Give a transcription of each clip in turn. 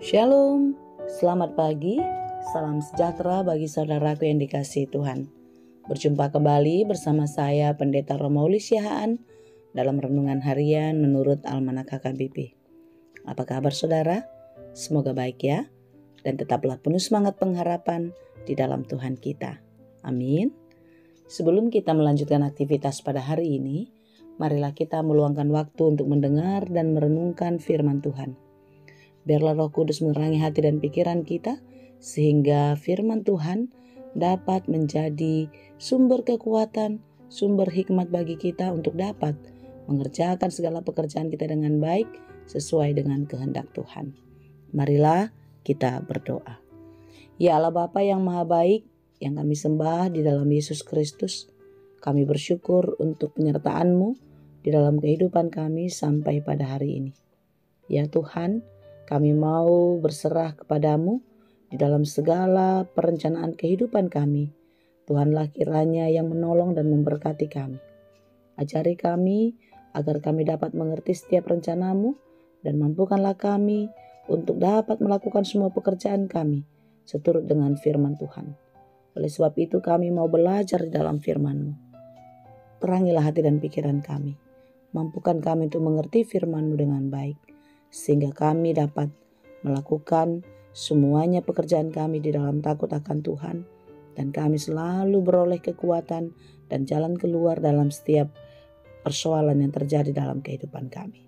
Shalom, selamat pagi, salam sejahtera bagi saudaraku yang dikasihi Tuhan. Berjumpa kembali bersama saya Pendeta Romauli Siahaan dalam Renungan Harian menurut Almanak HKBP. Apa kabar saudara? Semoga baik ya, dan tetaplah penuh semangat pengharapan di dalam Tuhan kita. Amin. Sebelum kita melanjutkan aktivitas pada hari ini, marilah kita meluangkan waktu untuk mendengar dan merenungkan firman Tuhan. Biarlah Roh Kudus menerangi hati dan pikiran kita, sehingga firman Tuhan dapat menjadi sumber kekuatan, sumber hikmat bagi kita untuk dapat mengerjakan segala pekerjaan kita dengan baik sesuai dengan kehendak Tuhan. Marilah kita berdoa. Ya Allah Bapa yang Maha Baik, yang kami sembah di dalam Yesus Kristus, kami bersyukur untuk penyertaan-Mu di dalam kehidupan kami sampai pada hari ini. Ya Tuhan, kami mau berserah kepadamu di dalam segala perencanaan kehidupan kami. Tuhanlah kiranya yang menolong dan memberkati kami. Ajari kami agar kami dapat mengerti setiap rencanamu dan mampukanlah kami untuk dapat melakukan semua pekerjaan kami seturut dengan firman Tuhan. Oleh sebab itu kami mau belajar di dalam firman-Mu. Terangilah hati dan pikiran kami. Mampukan kami untuk mengerti firman-Mu dengan baik, sehingga kami dapat melakukan semuanya pekerjaan kami di dalam takut akan Tuhan, dan kami selalu beroleh kekuatan dan jalan keluar dalam setiap persoalan yang terjadi dalam kehidupan kami.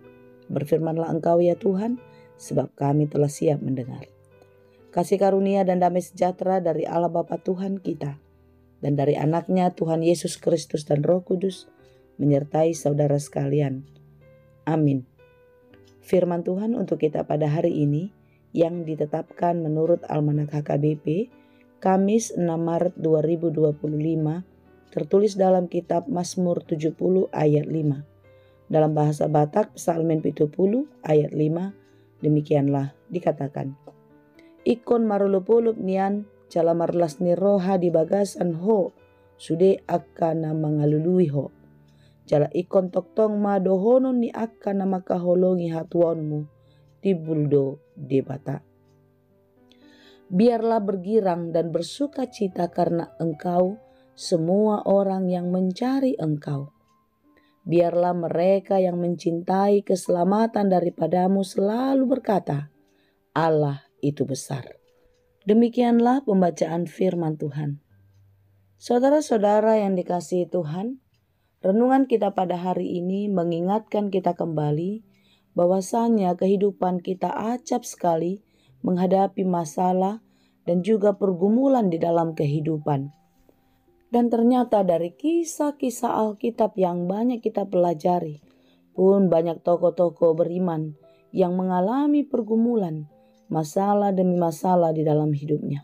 Berfirmanlah Engkau ya Tuhan, sebab kami telah siap mendengar. Kasih karunia dan damai sejahtera dari Allah Bapa Tuhan kita, dan dari anaknya Tuhan Yesus Kristus dan Roh Kudus, menyertai saudara sekalian. Amin. Firman Tuhan untuk kita pada hari ini yang ditetapkan menurut Almanak HKBP Kamis 6 Maret 2025 tertulis dalam kitab Mazmur 70 ayat 5. Dalam bahasa Batak Psalmen 70 ayat 5 demikianlah dikatakan. Ikon marulupulup nian jala marlas ni roha di bagasan ho sude akana mangalului ho. Jala ikon toktong ma dohonon ni akana makaholongi hatuanmu di buldo debata. Biarlah bergirang dan bersuka cita karena Engkau semua orang yang mencari Engkau. Biarlah mereka yang mencintai keselamatan daripadamu selalu berkata, Allah itu besar. Demikianlah pembacaan firman Tuhan. Saudara-saudara yang dikasihi Tuhan, renungan kita pada hari ini mengingatkan kita kembali bahwasanya kehidupan kita acap sekali menghadapi masalah dan juga pergumulan di dalam kehidupan. Dan ternyata dari kisah-kisah Alkitab yang banyak kita pelajari, pun banyak tokoh-tokoh beriman yang mengalami pergumulan, masalah demi masalah di dalam hidupnya.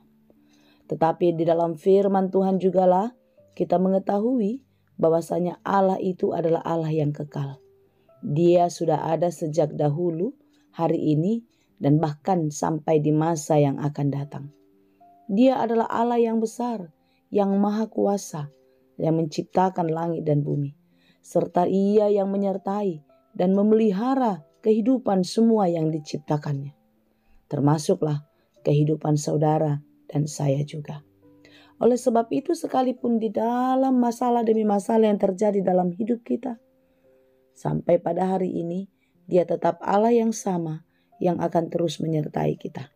Tetapi di dalam firman Tuhan jugalah kita mengetahui bahwasanya Allah itu adalah Allah yang kekal. Dia sudah ada sejak dahulu, hari ini, dan bahkan sampai di masa yang akan datang. Dia adalah Allah yang besar, yang maha kuasa, yang menciptakan langit dan bumi, serta Ia yang menyertai dan memelihara kehidupan semua yang diciptakannya. Termasuklah kehidupan saudara dan saya juga. Oleh sebab itu sekalipun di dalam masalah demi masalah yang terjadi dalam hidup kita, sampai pada hari ini Dia tetap Allah yang sama yang akan terus menyertai kita.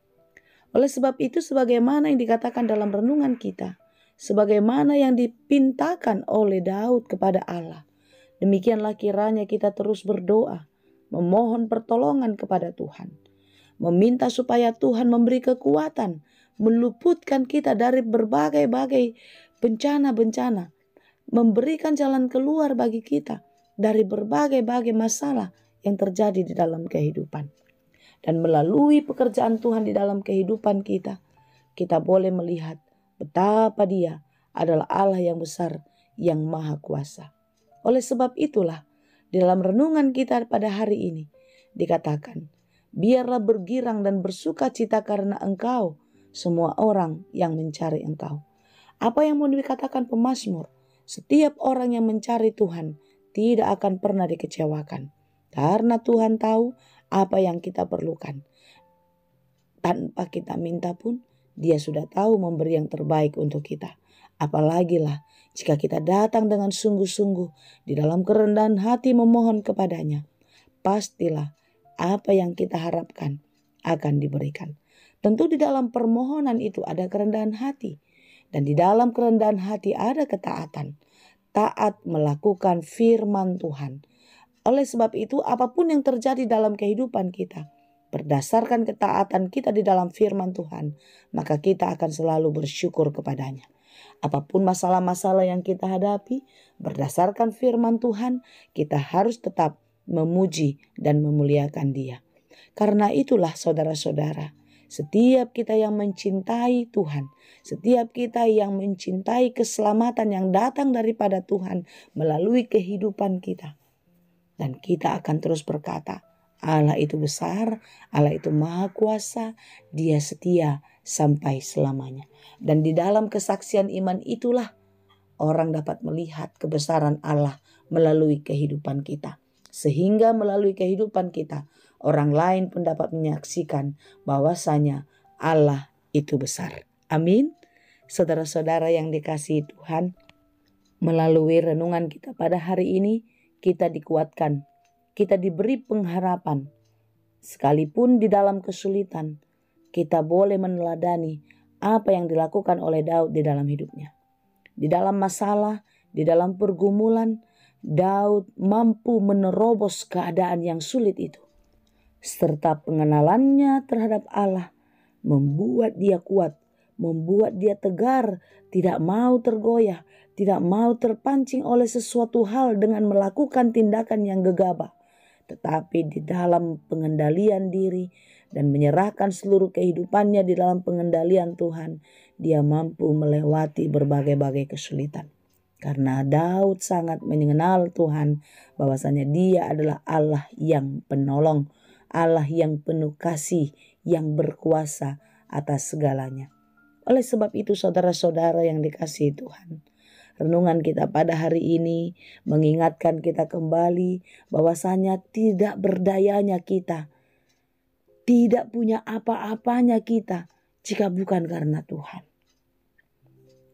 Oleh sebab itu sebagaimana yang dikatakan dalam renungan kita, sebagaimana yang dipintakan oleh Daud kepada Allah, demikianlah kiranya kita terus berdoa, memohon pertolongan kepada Tuhan, meminta supaya Tuhan memberi kekuatan, meluputkan kita dari berbagai-bagai bencana-bencana, memberikan jalan keluar bagi kita dari berbagai-bagai masalah yang terjadi di dalam kehidupan. Dan melalui pekerjaan Tuhan di dalam kehidupan kita, kita boleh melihat betapa Dia adalah Allah yang besar, yang maha kuasa. Oleh sebab itulah, di dalam renungan kita pada hari ini, dikatakan, biarlah bergirang dan bersuka cita karena Engkau, semua orang yang mencari Engkau. Apa yang mau dikatakan pemazmur? Setiap orang yang mencari Tuhan tidak akan pernah dikecewakan. Karena Tuhan tahu apa yang kita perlukan. tanpa kita minta pun Dia sudah tahu memberi yang terbaik untuk kita. Apalagi lah jika kita datang dengan sungguh-sungguh di dalam kerendahan hati memohon kepadanya. Pastilah apa yang kita harapkan akan diberikan. Tentu di dalam permohonan itu ada kerendahan hati. Dan di dalam kerendahan hati ada ketaatan. Taat melakukan firman Tuhan. Oleh sebab itu apapun yang terjadi dalam kehidupan kita, berdasarkan ketaatan kita di dalam firman Tuhan, maka kita akan selalu bersyukur kepadanya. Apapun masalah-masalah yang kita hadapi, berdasarkan firman Tuhan, kita harus tetap memuji dan memuliakan Dia. Karena itulah saudara-saudara, setiap kita yang mencintai Tuhan, setiap kita yang mencintai keselamatan yang datang daripada Tuhan melalui kehidupan kita, dan kita akan terus berkata, Allah itu besar, Allah itu maha kuasa, Dia setia sampai selamanya. Dan di dalam kesaksian iman itulah orang dapat melihat kebesaran Allah melalui kehidupan kita. Sehingga melalui kehidupan kita, orang lain pun dapat menyaksikan bahwasanya Allah itu besar. Amin. Saudara-saudara yang dikasihi Tuhan, melalui renungan kita pada hari ini, kita dikuatkan, kita diberi pengharapan. Sekalipun di dalam kesulitan, kita boleh meneladani apa yang dilakukan oleh Daud di dalam hidupnya. Di dalam masalah, di dalam pergumulan, Daud mampu menerobos keadaan yang sulit itu. Serta pengenalannya terhadap Allah membuat dia kuat, membuat dia tegar, tidak mau tergoyah, tidak mau terpancing oleh sesuatu hal dengan melakukan tindakan yang gegabah. Tetapi di dalam pengendalian diri dan menyerahkan seluruh kehidupannya di dalam pengendalian Tuhan, dia mampu melewati berbagai-bagai kesulitan. Karena Daud sangat mengenal Tuhan, bahwasanya Dia adalah Allah yang penolong, Allah yang penuh kasih, yang berkuasa atas segalanya. Oleh sebab itu saudara-saudara yang dikasihi Tuhan, renungan kita pada hari ini mengingatkan kita kembali bahwasanya tidak berdayanya kita, tidak punya apa-apanya kita jika bukan karena Tuhan.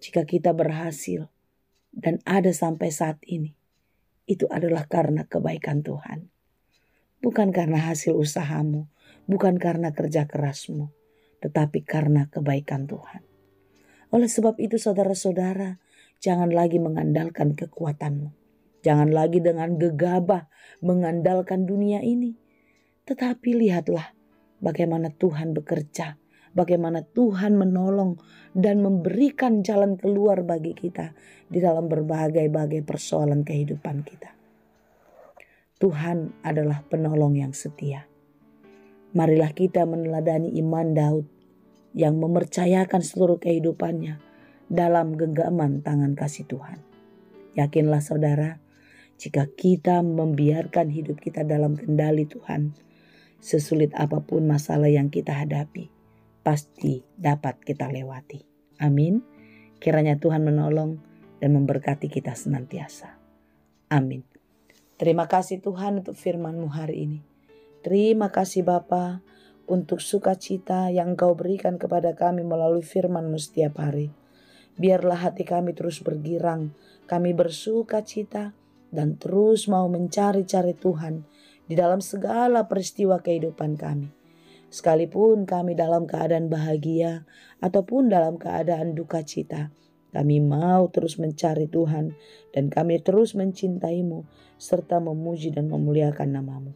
Jika kita berhasil dan ada sampai saat ini, itu adalah karena kebaikan Tuhan. Bukan karena hasil usahamu, bukan karena kerja kerasmu, tetapi karena kebaikan Tuhan. Oleh sebab itu saudara-saudara, jangan lagi mengandalkan kekuatanmu. Jangan lagi dengan gegabah mengandalkan dunia ini. Tetapi lihatlah bagaimana Tuhan bekerja, bagaimana Tuhan menolong dan memberikan jalan keluar bagi kita di dalam berbagai-bagai persoalan kehidupan kita. Tuhan adalah penolong yang setia. Marilah kita meneladani iman Daud yang mempercayakan seluruh kehidupannya dalam genggaman tangan kasih Tuhan. Yakinlah saudara, jika kita membiarkan hidup kita dalam kendali Tuhan, sesulit apapun masalah yang kita hadapi, pasti dapat kita lewati. Amin. Kiranya Tuhan menolong dan memberkati kita senantiasa. Amin. Terima kasih Tuhan untuk firman-Mu hari ini. Terima kasih Bapa untuk sukacita yang Engkau berikan kepada kami melalui firman-Mu setiap hari. Biarlah hati kami terus bergirang, kami bersukacita dan terus mau mencari-cari Tuhan di dalam segala peristiwa kehidupan kami. Sekalipun kami dalam keadaan bahagia ataupun dalam keadaan duka cita, kami mau terus mencari Tuhan dan kami terus mencintai-Mu serta memuji dan memuliakan nama-Mu.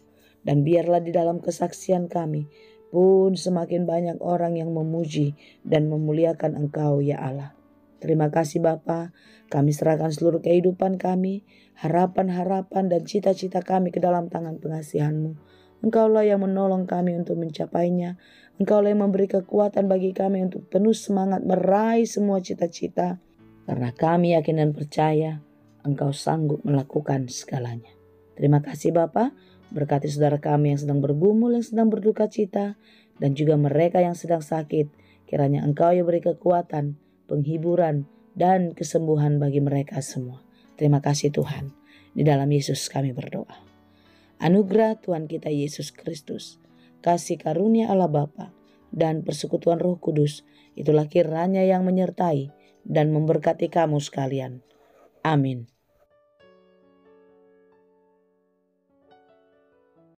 Dan biarlah di dalam kesaksian kami pun semakin banyak orang yang memuji dan memuliakan Engkau ya Allah. Terima kasih Bapa, kami serahkan seluruh kehidupan kami, harapan-harapan dan cita-cita kami ke dalam tangan pengasihan-Mu. Engkaulah yang menolong kami untuk mencapainya. Engkaulah yang memberi kekuatan bagi kami untuk penuh semangat meraih semua cita-cita. Karena kami yakin dan percaya Engkau sanggup melakukan segalanya. Terima kasih Bapa, berkati saudara kami yang sedang bergumul, yang sedang berduka cita, dan juga mereka yang sedang sakit. Kiranya Engkau yang beri kekuatan, penghiburan, dan kesembuhan bagi mereka semua. Terima kasih Tuhan. Di dalam Yesus kami berdoa. Anugerah Tuhan kita Yesus Kristus, kasih karunia Allah Bapa, dan persekutuan Roh Kudus, itulah kiranya yang menyertai dan memberkati kamu sekalian. Amin.